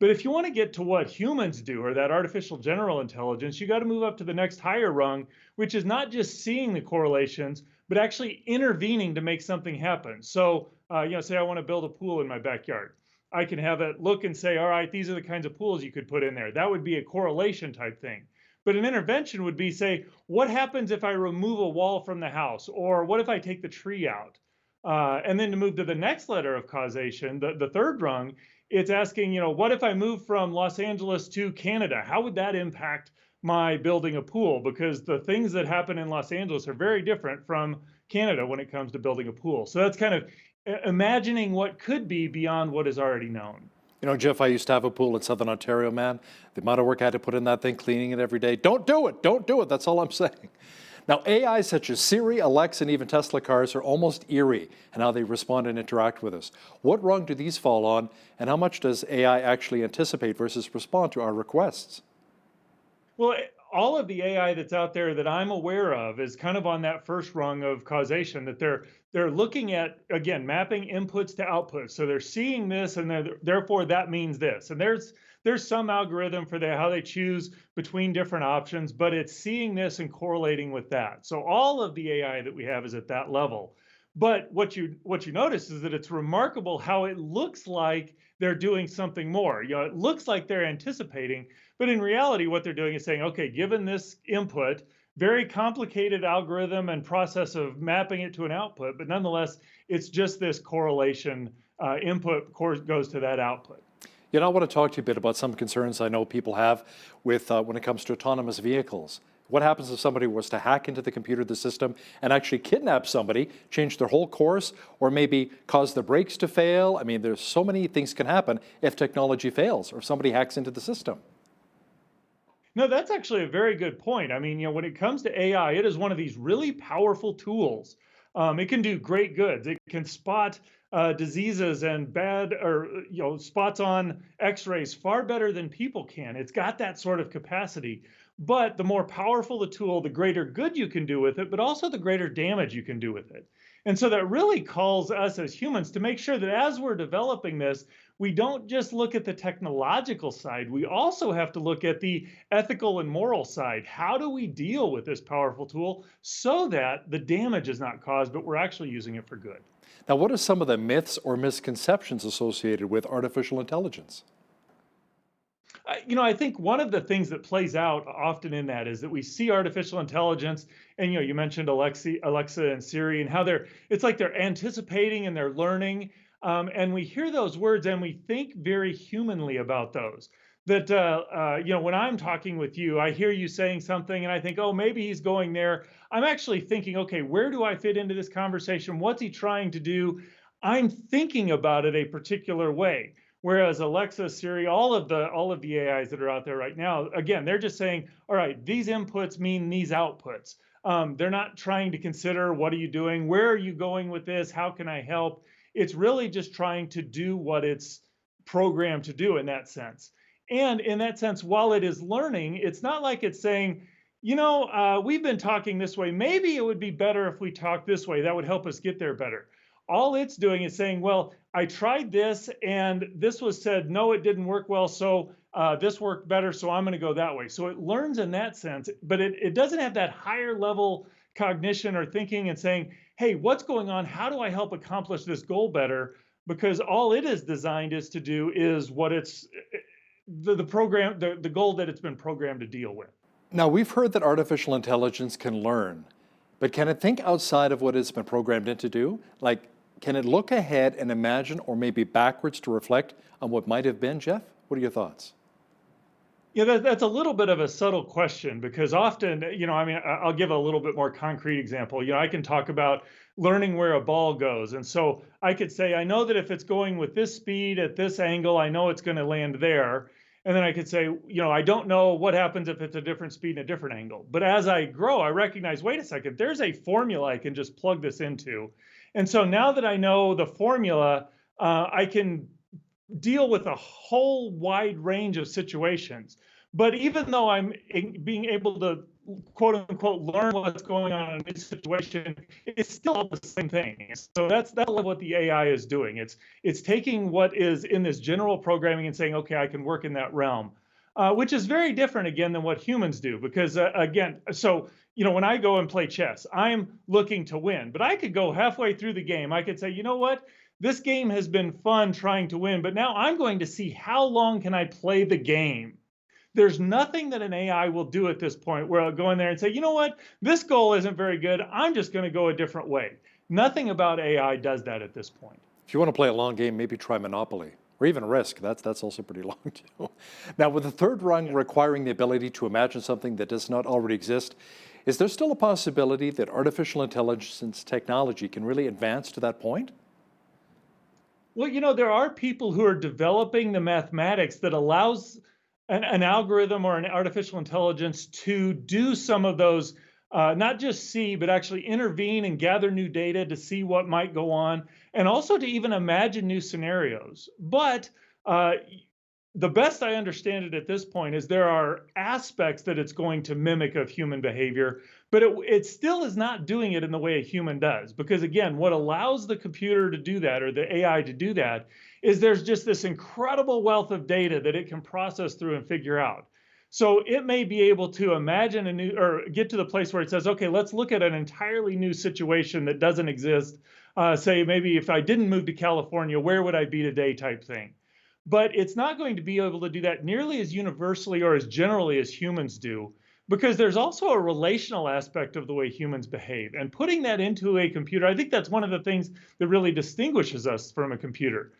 But if you want to get to what humans do, or that artificial general intelligence, you got to move up to the next higher rung, which is not just seeing the correlations, but actually intervening to make something happen. So, say I want to build a pool in my backyard. I can have it look and say, all right, these are the kinds of pools you could put in there. That would be a correlation type thing. But an intervention would be, say, what happens if I remove a wall from the house? Or what if I take the tree out? And then to move to the next letter of causation, the third rung, it's asking, what if I move from Los Angeles to Canada? How would that impact my building a pool? Because the things that happen in Los Angeles are very different from Canada when it comes to building a pool. So that's kind of imagining what could be beyond what is already known. Jeff, I used to have a pool in Southern Ontario, man. The amount of work I had to put in that thing, cleaning it every day. Don't do it. Don't do it. That's all I'm saying. Now, AI such as Siri, Alexa, and even Tesla cars are almost eerie in how they respond and interact with us. What rung do these fall on, and how much does AI actually anticipate versus respond to our requests? Well, all of the AI that's out there that I'm aware of is kind of on that first rung of causation, that they're looking at, again, mapping inputs to outputs. So they're seeing this, and therefore that means this. And there's some algorithm for how they choose between different options, but it's seeing this and correlating with that. So all of the AI that we have is at that level. But what you notice is that it's remarkable how it looks like they're doing something more. It looks like they're anticipating, but in reality, what they're doing is saying, okay, given this input, very complicated algorithm and process of mapping it to an output, but nonetheless, it's just this correlation. Input goes to that output. I want to talk to you a bit about some concerns I know people have with when it comes to autonomous vehicles. What happens if somebody was to hack into the computer of the system and actually kidnap somebody, change their whole course, or maybe cause the brakes to fail? I mean, there's so many things can happen if technology fails or if somebody hacks into the system. No, that's actually a very good point. I mean, when it comes to AI, it is one of these really powerful tools. It can do great goods. It can spot diseases and bad or spots on X-rays far better than people can. It's got that sort of capacity. But the more powerful the tool, the greater good you can do with it, but also the greater damage you can do with it. And so that really calls us as humans to make sure that as we're developing this, we don't just look at the technological side. We also have to look at the ethical and moral side. How do we deal with this powerful tool so that the damage is not caused, but we're actually using it for good? Now, what are some of the myths or misconceptions associated with artificial intelligence? I think one of the things that plays out often in that is that we see artificial intelligence, and you mentioned Alexa and Siri, and how it's like they're anticipating and they're learning, and we hear those words and we think very humanly about those. That when I'm talking with you, I hear you saying something, and I think, oh, maybe he's going there. I'm actually thinking, okay, where do I fit into this conversation? What's he trying to do? I'm thinking about it a particular way. Whereas Alexa, Siri, all of the AIs that are out there right now, again, they're just saying, all right, these inputs mean these outputs. They're not trying to consider, what are you doing? Where are you going with this? How can I help? It's really just trying to do what it's programmed to do in that sense. And in that sense, while it is learning, it's not like it's saying, we've been talking this way. Maybe it would be better if we talk this way. That would help us get there better. All it's doing is saying, well, I tried this and this was said, no, it didn't work well. So this worked better. So I'm going to go that way. So it learns in that sense, but it doesn't have that higher level cognition or thinking and saying, hey, what's going on? How do I help accomplish this goal better? Because all it is designed is to do is what it's the goal that it's been programmed to deal with. Now, we've heard that artificial intelligence can learn, but can it think outside of what it's been programmed in to do? Like, can it look ahead and imagine, or maybe backwards to reflect on what might have been? Jeff, what are your thoughts? Yeah, that's a little bit of a subtle question, because often, I'll give a little bit more concrete example. I can talk about learning where a ball goes. And so I could say, I know that if it's going with this speed at this angle, I know it's going to land there. And then I could say, I don't know what happens if it's a different speed and a different angle. But as I grow, I recognize, wait a second, there's a formula I can just plug this into. And so now that I know the formula, I can deal with a whole wide range of situations. But even though I'm being able to, quote unquote, learn what's going on in this situation, it's still the same thing. So that's what the AI is doing. It's taking what is in this general programming and saying, okay, I can work in that realm, which is very different, again, than what humans do. Because when I go and play chess, I'm looking to win. But I could go halfway through the game. I could say, you know what? This game has been fun trying to win, but now I'm going to see how long can I play the game. There's nothing that an AI will do at this point where I'll go in there and say, you know what, this goal isn't very good. I'm just going to go a different way. Nothing about AI does that at this point. If you want to play a long game, maybe try Monopoly or even Risk. That's also pretty long too. Now, with the third rung requiring the ability to imagine something that does not already exist, is there still a possibility that artificial intelligence technology can really advance to that point? Well, there are people who are developing the mathematics that allows an algorithm or an artificial intelligence to do some of those, not just see, but actually intervene and gather new data to see what might go on, and also to even imagine new scenarios. But the best I understand it at this point is there are aspects that it's going to mimic of human behavior, but it still is not doing it in the way a human does. Because again, what allows the computer to do that, or the AI to do that, is there's just this incredible wealth of data that it can process through and figure out. So it may be able to imagine a new, or get to the place where it says, okay, let's look at an entirely new situation that doesn't exist. Say maybe if I didn't move to California, where would I be today type thing. But it's not going to be able to do that nearly as universally or as generally as humans do, because there's also a relational aspect of the way humans behave. And putting that into a computer, I think that's one of the things that really distinguishes us from a computer.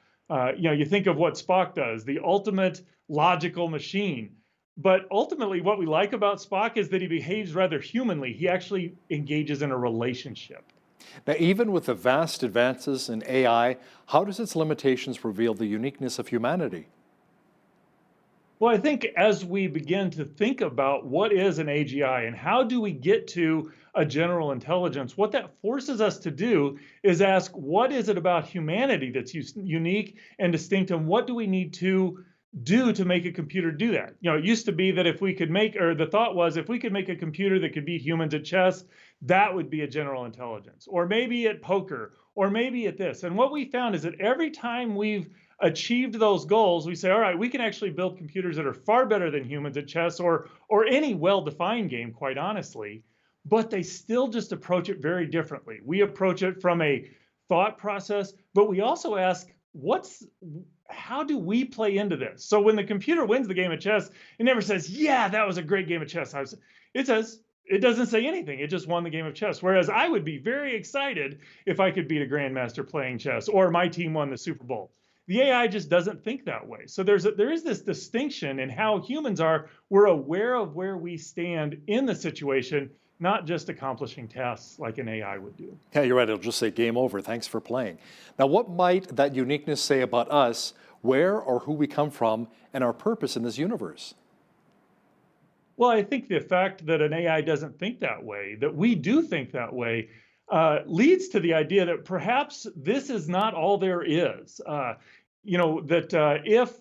You think of what Spock does, the ultimate logical machine. But ultimately, what we like about Spock is that he behaves rather humanly. He actually engages in a relationship. Now, even with the vast advances in AI, how does its limitations reveal the uniqueness of humanity? Well, I think as we begin to think about what is an AGI and how do we get to a general intelligence, what that forces us to do is ask, what is it about humanity that's unique and distinct, and what do we need to do to make a computer do that? It used to be that if we could make, or the thought was, if we could make a computer that could beat humans at chess, that would be a general intelligence, or maybe at poker, or maybe at this. And what we found is that every time we've achieved those goals, we say, all right, we can actually build computers that are far better than humans at chess or any well-defined game, quite honestly, but they still just approach it very differently. We approach it from a thought process, but we also ask, how do we play into this? So when the computer wins the game of chess, it never says, yeah, that was a great game of chess. It doesn't say anything. It just won the game of chess. Whereas I would be very excited if I could beat a grandmaster playing chess, or my team won the Super Bowl. The AI just doesn't think that way. So there is this distinction in how humans are. We're aware of where we stand in the situation, not just accomplishing tasks like an AI would do. Yeah, you're right. It'll just say game over. Thanks for playing. Now, what might that uniqueness say about us, where or who we come from, and our purpose in this universe? Well, I think the fact that an AI doesn't think that way, that we do think that way, leads to the idea that perhaps this is not all there is. If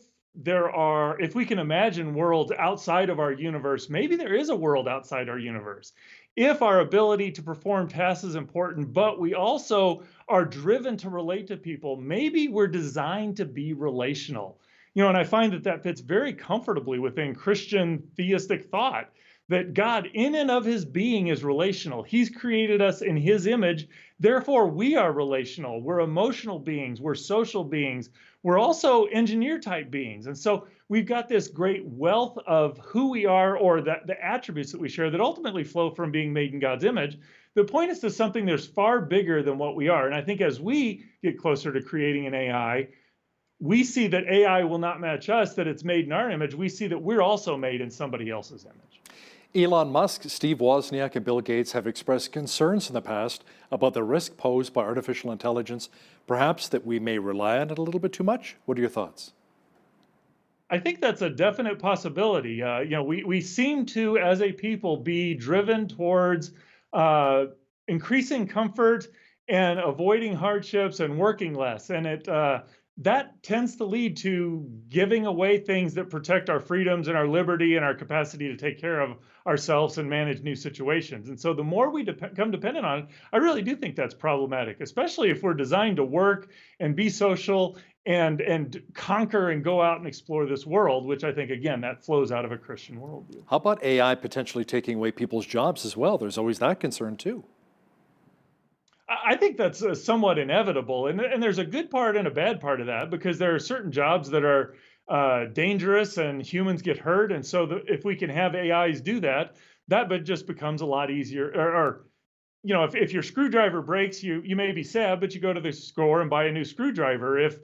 we can imagine worlds outside of our universe, maybe there is a world outside our universe. If our ability to perform tasks is important, but we also are driven to relate to people, maybe we're designed to be relational. And I find that fits very comfortably within Christian theistic thought, that God in and of his being is relational. He's created us in his image. Therefore, we are relational. We're emotional beings. We're social beings. We're also engineer type beings. And so we've got this great wealth of who we are, or the attributes that we share, that ultimately flow from being made in God's image. The point is to something that's far bigger than what we are. And I think as we get closer to creating an AI, we see that AI will not match us, that it's made in our image. We see that we're also made in somebody else's image. Elon Musk, Steve Wozniak, and Bill Gates have expressed concerns in the past about the risk posed by artificial intelligence, perhaps that we may rely on it a little bit too much. What are your thoughts? I think that's a definite possibility. We seem to, as a people, be driven towards increasing comfort and avoiding hardships and working less. And that tends to lead to giving away things that protect our freedoms and our liberty and our capacity to take care of ourselves and manage new situations. And so the more we become dependent on it, I really do think that's problematic, especially if we're designed to work and be social and conquer and go out and explore this world, which I think, again, that flows out of a Christian worldview. How about AI potentially taking away people's jobs as well? There's always that concern too. I think that's somewhat inevitable. And there's a good part and a bad part of that, because there are certain jobs that are dangerous and humans get hurt. And so if we can have AIs do that, that just becomes a lot easier. If your screwdriver breaks, you may be sad, but you go to the store and buy a new screwdriver. If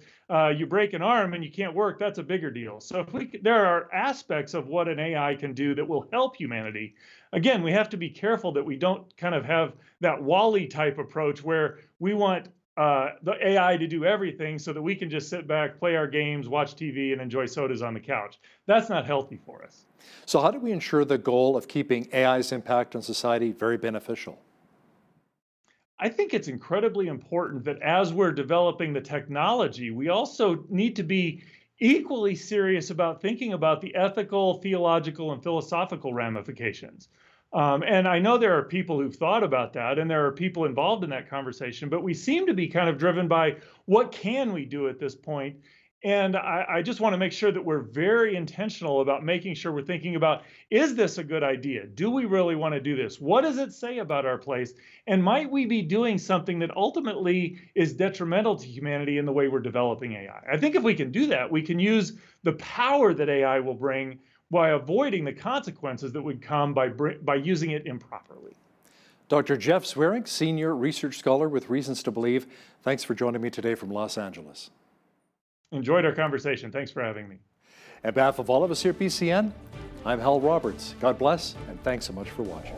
you break an arm and you can't work, that's a bigger deal. So there are aspects of what an AI can do that will help humanity. Again, we have to be careful that we don't kind of have that Wall-E type approach where we want the AI to do everything so that we can just sit back, play our games, watch TV, and enjoy sodas on the couch. That's not healthy for us. So how do we ensure the goal of keeping AI's impact on society very beneficial? I think it's incredibly important that as we're developing the technology, we also need to be equally serious about thinking about the ethical, theological, and philosophical ramifications. And I know there are people who've thought about that, and there are people involved in that conversation, but we seem to be kind of driven by what can we do at this point. And I just want to make sure that we're very intentional about making sure we're thinking about, is this a good idea? Do we really want to do this? What does it say about our place? And might we be doing something that ultimately is detrimental to humanity in the way we're developing AI? I think if we can do that, we can use the power that AI will bring by avoiding the consequences that would come by using it improperly. Dr. Jeff Zwerig, Senior Research Scholar with Reasons to Believe, thanks for joining me today from Los Angeles. Enjoyed our conversation. Thanks for having me. On behalf of all of us here at BCN, I'm Hal Roberts. God bless, and thanks so much for watching.